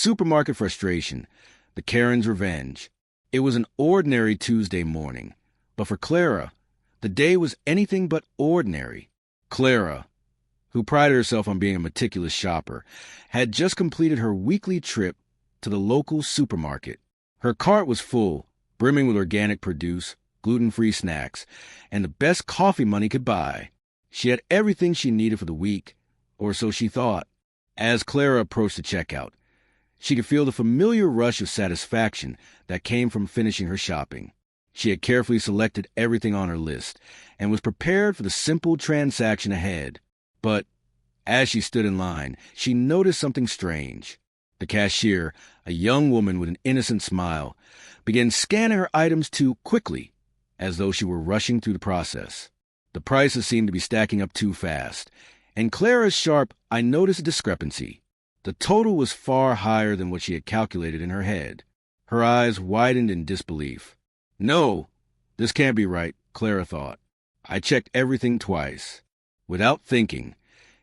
Supermarket frustration, the Karen's revenge. It was an ordinary Tuesday morning, but for Clara, the day was anything but ordinary. Clara, who prided herself on being a meticulous shopper, had just completed her weekly trip to the local supermarket. Her cart was full, brimming with organic produce, gluten-free snacks, and the best coffee money could buy. She had everything she needed for the week, or so she thought. As Clara approached the checkout, she could feel the familiar rush of satisfaction that came from finishing her shopping. She had carefully selected everything on her list and was prepared for the simple transaction ahead. But as she stood in line, she noticed something strange. The cashier, a young woman with an innocent smile, began scanning her items too quickly, as though she were rushing through the process. The prices seemed to be stacking up too fast, and Clara's sharp, "I noticed a discrepancy." The total was far higher than what she had calculated in her head. Her eyes widened in disbelief. "No, this can't be right," Clara thought. "I checked everything twice." Without thinking,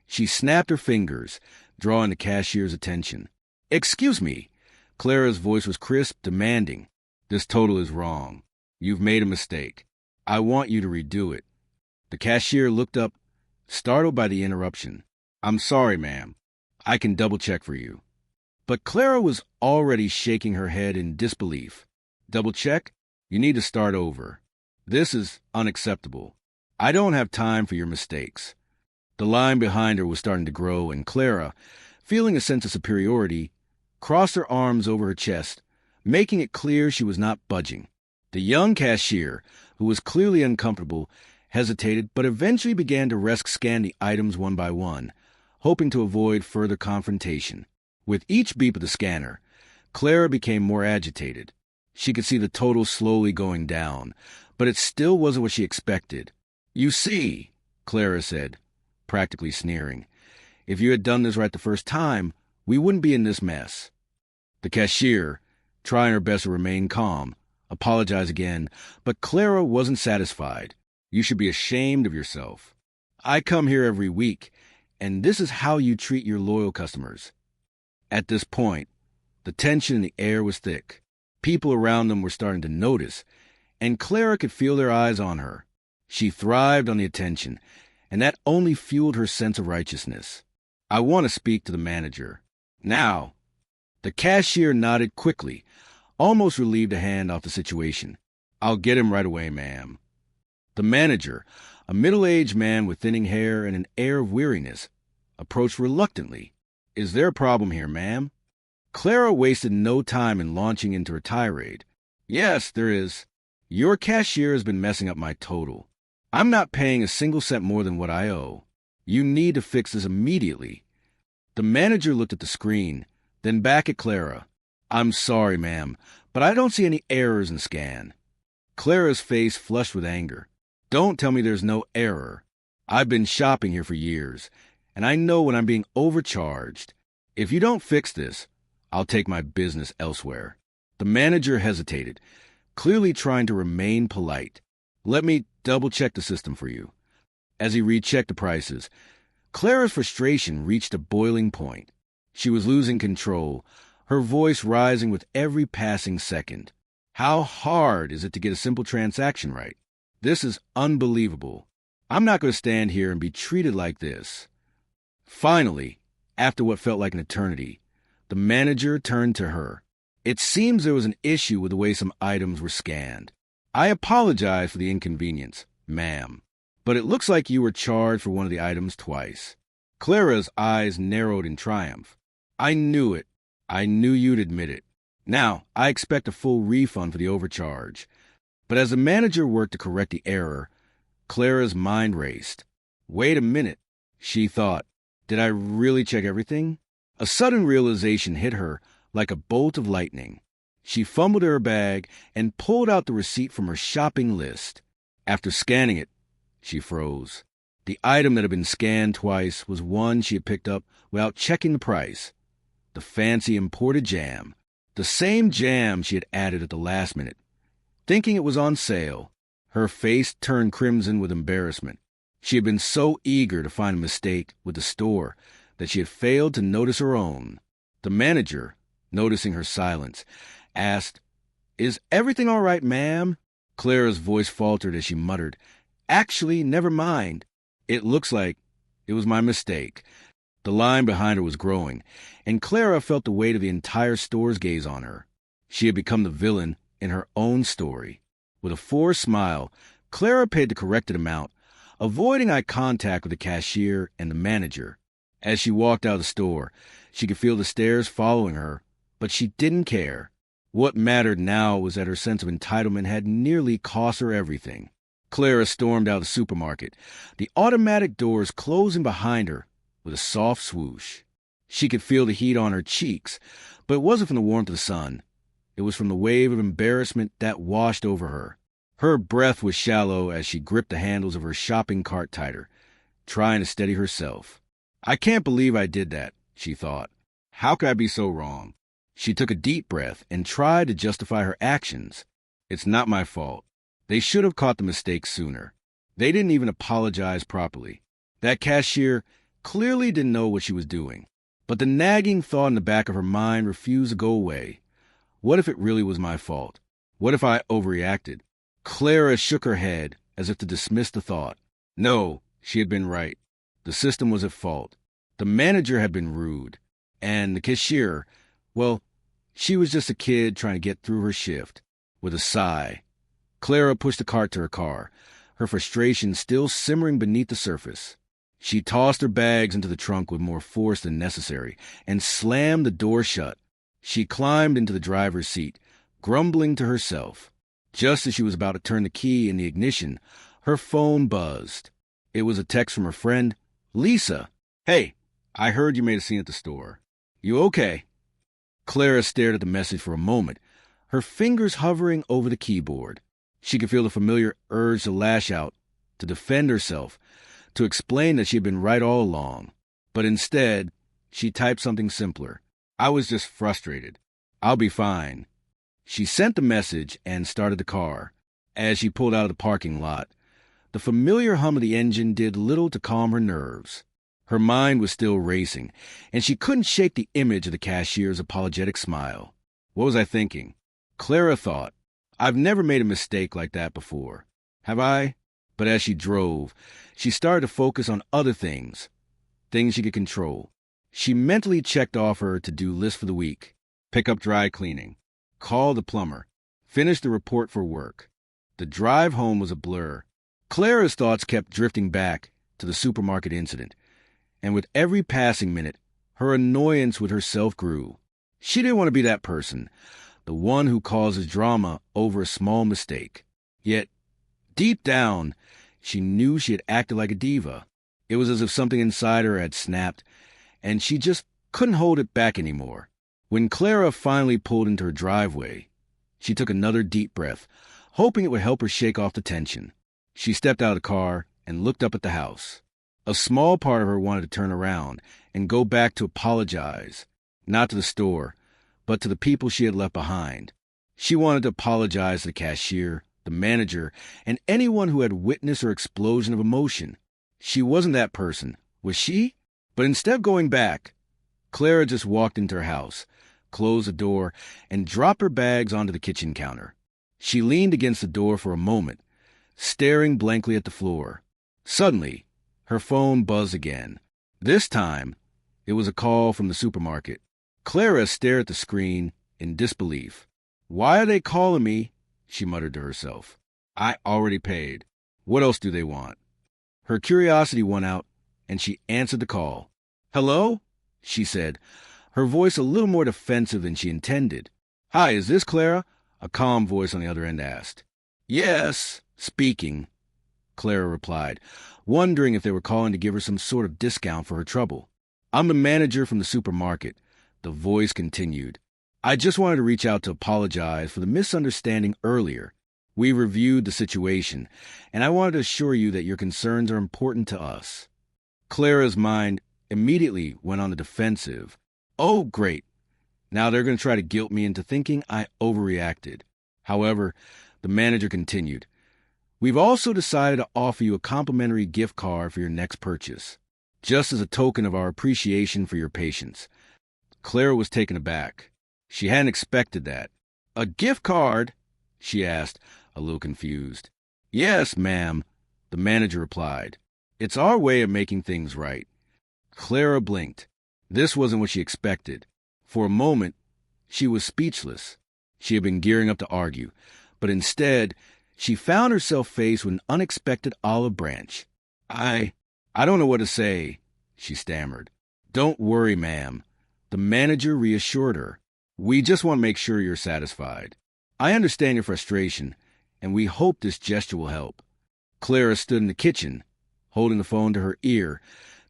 she snapped her fingers, drawing the cashier's attention. "Excuse me." Clara's voice was crisp, demanding. "This total is wrong. You've made a mistake. I want you to redo it." The cashier looked up, startled by the interruption. "I'm sorry, ma'am. I can double-check for you." But Clara was already shaking her head in disbelief. "Double-check? You need to start over. This is unacceptable. I don't have time for your mistakes." The line behind her was starting to grow, and Clara, feeling a sense of superiority, crossed her arms over her chest, making it clear she was not budging. The young cashier, who was clearly uncomfortable, hesitated, but eventually began to scan the items one by one, hoping to avoid further confrontation. With each beep of the scanner, Clara became more agitated. She could see the total slowly going down, but it still wasn't what she expected. "You see," Clara said, practically sneering, "if you had done this right the first time, we wouldn't be in this mess." The cashier, trying her best to remain calm, apologized again, but Clara wasn't satisfied. "You should be ashamed of yourself. I come here every week, and this is how you treat your loyal customers." At this point, the tension in the air was thick. People around them were starting to notice, and Clara could feel their eyes on her. She thrived on the attention, and that only fueled her sense of righteousness. "I want to speak to the manager." "Now." The cashier nodded quickly, almost relieved to hand off the situation. "I'll get him right away, ma'am." The manager, a middle-aged man with thinning hair and an air of weariness, approached reluctantly. "Is there a problem here, ma'am?" Clara wasted no time in launching into her tirade. "Yes, there is. Your cashier has been messing up my total. I'm not paying a single cent more than what I owe. You need to fix this immediately." The manager looked at the screen, then back at Clara. "I'm sorry, ma'am, but I don't see any errors in the scan." Clara's face flushed with anger. "Don't tell me there's no error. I've been shopping here for years, and I know when I'm being overcharged. If you don't fix this, I'll take my business elsewhere." The manager hesitated, clearly trying to remain polite. "Let me double-check the system for you." As he rechecked the prices, Clara's frustration reached a boiling point. She was losing control, her voice rising with every passing second. "How hard is it to get a simple transaction right? This is unbelievable. I'm not going to stand here and be treated like this." Finally, after what felt like an eternity, the manager turned to her. "It seems there was an issue with the way some items were scanned. I apologize for the inconvenience, ma'am, but it looks like you were charged for one of the items twice." Clara's eyes narrowed in triumph. "I knew it. I knew you'd admit it. Now, I expect a full refund for the overcharge." But as the manager worked to correct the error, Clara's mind raced. "Wait a minute," she thought. "Did I really check everything?" A sudden realization hit her like a bolt of lightning. She fumbled in her bag and pulled out the receipt from her shopping list. After scanning it, she froze. The item that had been scanned twice was one she had picked up without checking the price. The fancy imported jam. The same jam she had added at the last minute. Thinking it was on sale, her face turned crimson with embarrassment. She had been so eager to find a mistake with the store that she had failed to notice her own. The manager, noticing her silence, asked, "Is everything all right, ma'am?" Clara's voice faltered as she muttered, "Actually, never mind. It looks like it was my mistake." The line behind her was growing, and Clara felt the weight of the entire store's gaze on her. She had become the villain in her own story. With a forced smile, Clara paid the corrected amount, avoiding eye contact with the cashier and the manager. As she walked out of the store, she could feel the stares following her, but she didn't care. What mattered now was that her sense of entitlement had nearly cost her everything. Clara stormed out of the supermarket, the automatic doors closing behind her with a soft swoosh. She could feel the heat on her cheeks, but it wasn't from the warmth of the sun. It was from the wave of embarrassment that washed over her. Her breath was shallow as she gripped the handles of her shopping cart tighter, trying to steady herself. "I can't believe I did that," she thought. "How could I be so wrong?" She took a deep breath and tried to justify her actions. "It's not my fault. They should have caught the mistake sooner. They didn't even apologize properly. That cashier clearly didn't know what she was doing." But the nagging thought in the back of her mind refused to go away. What if it really was my fault? What if I overreacted? Clara shook her head as if to dismiss the thought. No, she had been right. The system was at fault. The manager had been rude. And the cashier, well, she was just a kid trying to get through her shift. With a sigh, Clara pushed the cart to her car, her frustration still simmering beneath the surface. She tossed her bags into the trunk with more force than necessary and slammed the door shut. She climbed into the driver's seat, grumbling to herself. Just as she was about to turn the key in the ignition, her phone buzzed. It was a text from her friend, Lisa. "Hey, I heard you made a scene at the store. You okay?" Clara stared at the message for a moment, her fingers hovering over the keyboard. She could feel the familiar urge to lash out, to defend herself, to explain that she had been right all along. But instead, she typed something simpler. "I was just frustrated. I'll be fine." She sent the message and started the car. As she pulled out of the parking lot, the familiar hum of the engine did little to calm her nerves. Her mind was still racing, and she couldn't shake the image of the cashier's apologetic smile. What was I thinking? Clara thought, I've never made a mistake like that before. Have I? But as she drove, she started to focus on other things she could control. She mentally checked off her to-do list for the week. Pick up dry cleaning. Call the plumber. Finish the report for work. The drive home was a blur. Clara's thoughts kept drifting back to the supermarket incident, and with every passing minute, her annoyance with herself grew. She didn't want to be that person, the one who causes drama over a small mistake. Yet, deep down, she knew she had acted like a diva. It was as if something inside her had snapped, and she just couldn't hold it back anymore. When Clara finally pulled into her driveway, she took another deep breath, hoping it would help her shake off the tension. She stepped out of the car and looked up at the house. A small part of her wanted to turn around and go back to apologize, not to the store, but to the people she had left behind. She wanted to apologize to the cashier, the manager, and anyone who had witnessed her explosion of emotion. She wasn't that person, was she? But instead of going back, Clara just walked into her house, closed the door, and dropped her bags onto the kitchen counter. She leaned against the door for a moment, staring blankly at the floor. Suddenly, her phone buzzed again. This time, it was a call from the supermarket. Clara stared at the screen in disbelief. "Why are they calling me?" she muttered to herself. "I already paid. What else do they want?" Her curiosity won out, and she answered the call. "Hello?" she said, her voice a little more defensive than she intended. "Hi, is this Clara?" a calm voice on the other end asked. "Yes, speaking," Clara replied, wondering if they were calling to give her some sort of discount for her trouble. "I'm the manager from the supermarket," the voice continued. "I just wanted to reach out to apologize for the misunderstanding earlier. We reviewed the situation, and I wanted to assure you that your concerns are important to us." Clara's mind immediately went on the defensive. Oh, great. Now they're going to try to guilt me into thinking I overreacted. However, the manager continued, "We've also decided to offer you a complimentary gift card for your next purchase, just as a token of our appreciation for your patience." Clara was taken aback. She hadn't expected that. "A gift card?" she asked, a little confused. "Yes, ma'am," the manager replied. "It's our way of making things right." Clara blinked. This wasn't what she expected. For a moment, she was speechless. She had been gearing up to argue, but instead, she found herself faced with an unexpected olive branch. I don't know what to say," she stammered. "Don't worry, ma'am," the manager reassured her. "We just want to make sure you're satisfied. I understand your frustration, and we hope this gesture will help." Clara stood in the kitchen, holding the phone to her ear,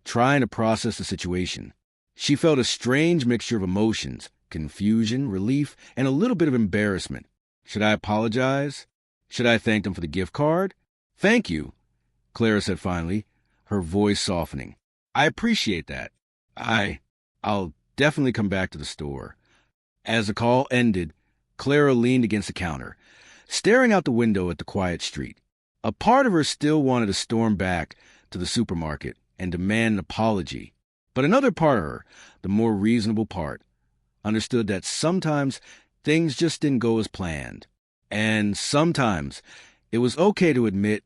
trying to process the situation. She felt a strange mixture of emotions, confusion, relief, and a little bit of embarrassment. Should I apologize? Should I thank them for the gift card? "Thank you," Clara said finally, her voice softening. "I appreciate that. I'll definitely come back to the store." As the call ended, Clara leaned against the counter, staring out the window at the quiet street. A part of her still wanted to storm back to the supermarket and demand an apology. But another part of her, the more reasonable part, understood that sometimes things just didn't go as planned. And sometimes it was okay to admit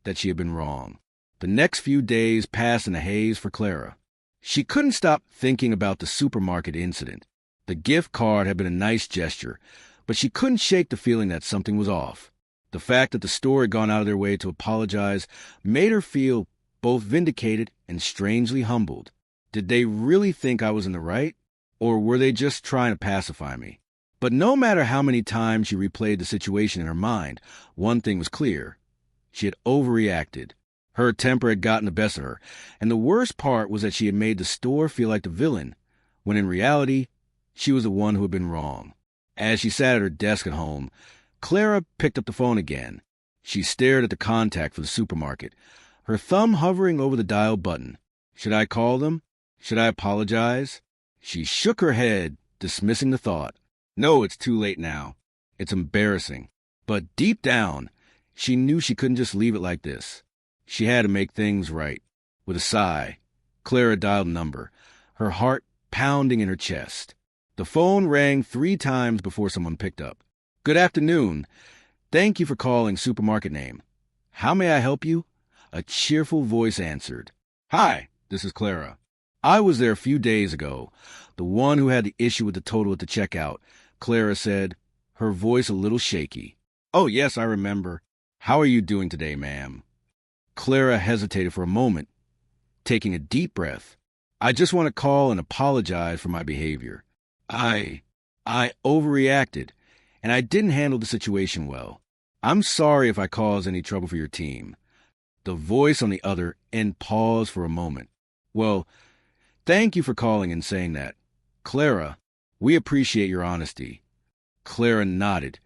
that she had been wrong. The next few days passed in a haze for Clara. She couldn't stop thinking about the supermarket incident. The gift card had been a nice gesture, but she couldn't shake the feeling that something was off. The fact that the store had gone out of their way to apologize made her feel both vindicated and strangely humbled. Did they really think I was in the right? Or were they just trying to pacify me? But no matter how many times she replayed the situation in her mind, one thing was clear. She had overreacted. Her temper had gotten the best of her, and the worst part was that she had made the store feel like the villain, when in reality, she was the one who had been wrong. As she sat at her desk at home, Clara picked up the phone again. She stared at the contact for the supermarket, her thumb hovering over the dial button. Should I call them? Should I apologize? She shook her head, dismissing the thought. No, it's too late now. It's embarrassing. But deep down, she knew she couldn't just leave it like this. She had to make things right. With a sigh, Clara dialed a number, her heart pounding in her chest. The phone rang 3 times before someone picked up. "Good afternoon. Thank you for calling supermarket name. How may I help you?" A cheerful voice answered. "Hi, this is Clara. I was there a few days ago, the one who had the issue with the total at the checkout," Clara said, her voice a little shaky. "Oh, yes, I remember. How are you doing today, ma'am?" Clara hesitated for a moment, taking a deep breath. "I just want to call and apologize for my behavior. I overreacted, and I didn't handle the situation well. I'm sorry if I caused any trouble for your team." The voice on the other end paused for a moment. "Well, thank you for calling and saying that. Clara, we appreciate your honesty." Clara nodded,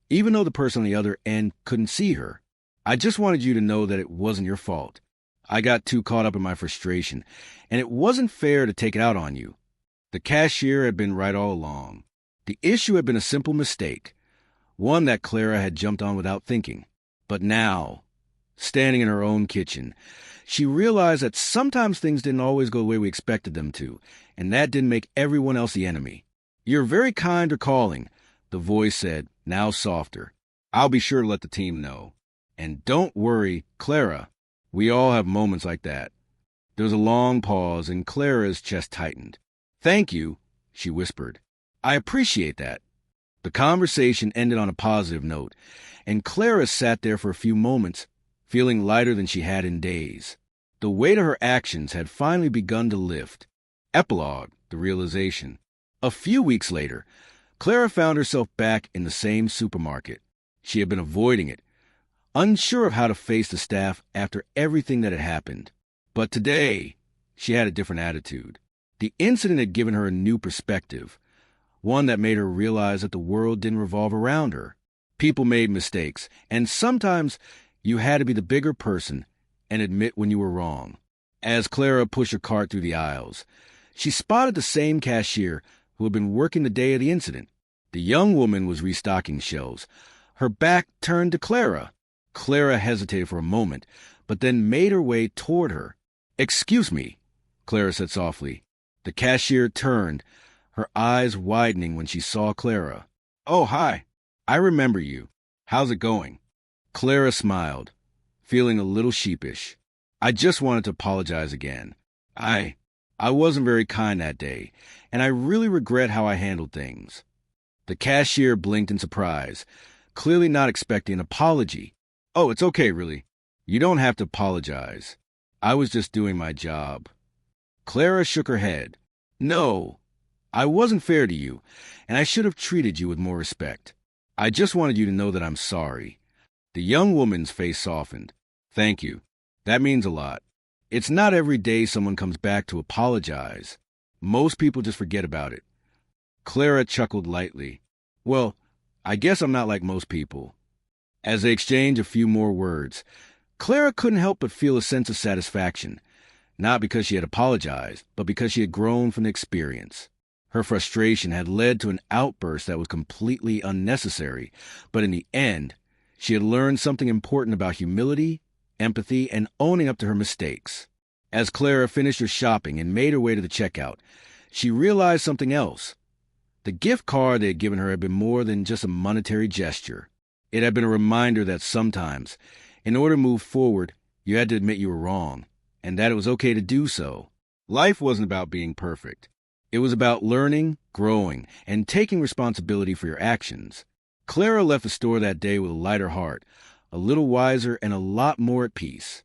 even though the person on the other end couldn't see her. "I just wanted you to know that it wasn't your fault. I got too caught up in my frustration, and it wasn't fair to take it out on you. The cashier had been right all along. The issue had been a simple mistake, one that Clara had jumped on without thinking. But now, standing in her own kitchen, she realized that sometimes things didn't always go the way we expected them to, and that didn't make everyone else the enemy. "You're very kind for calling," the voice said, now softer. "I'll be sure to let the team know. And don't worry, Clara, we all have moments like that." There was a long pause, and Clara's chest tightened. "Thank you," she whispered. "I appreciate that." The conversation ended on a positive note, and Clara sat there for a few moments, feeling lighter than she had in days. The weight of her actions had finally begun to lift. Epilogue, the realization. A few weeks later, Clara found herself back in the same supermarket. She had been avoiding it, unsure of how to face the staff after everything that had happened. But today, she had a different attitude. The incident had given her a new perspective, one that made her realize that the world didn't revolve around her. People made mistakes, and sometimes you had to be the bigger person and admit when you were wrong. As Clara pushed her cart through the aisles, she spotted the same cashier who had been working the day of the incident. The young woman was restocking shelves, her back turned to Clara. Clara hesitated for a moment, but then made her way toward her. "Excuse me," Clara said softly. The cashier turned, her eyes widening when she saw Clara. "Oh, hi. I remember you. How's it going?" Clara smiled, feeling a little sheepish. "I just wanted to apologize again. I wasn't very kind that day, and I really regret how I handled things." The cashier blinked in surprise, clearly not expecting an apology. "Oh, it's okay, really. You don't have to apologize. I was just doing my job." Clara shook her head. "No, I wasn't fair to you, and I should have treated you with more respect. I just wanted you to know that I'm sorry." The young woman's face softened. "Thank you. That means a lot. It's not every day someone comes back to apologize. Most people just forget about it." Clara chuckled lightly. "Well, I guess I'm not like most people." As they exchanged a few more words, Clara couldn't help but feel a sense of satisfaction, not because she had apologized, but because she had grown from the experience. Her frustration had led to an outburst that was completely unnecessary, but in the end, she had learned something important about humility, empathy, and owning up to her mistakes. As Clara finished her shopping and made her way to the checkout, she realized something else. The gift card they had given her had been more than just a monetary gesture. It had been a reminder that sometimes, in order to move forward, you had to admit you were wrong, and that it was okay to do so. Life wasn't about being perfect. It was about learning, growing, and taking responsibility for your actions. Clara left the store that day with a lighter heart, a little wiser, and a lot more at peace.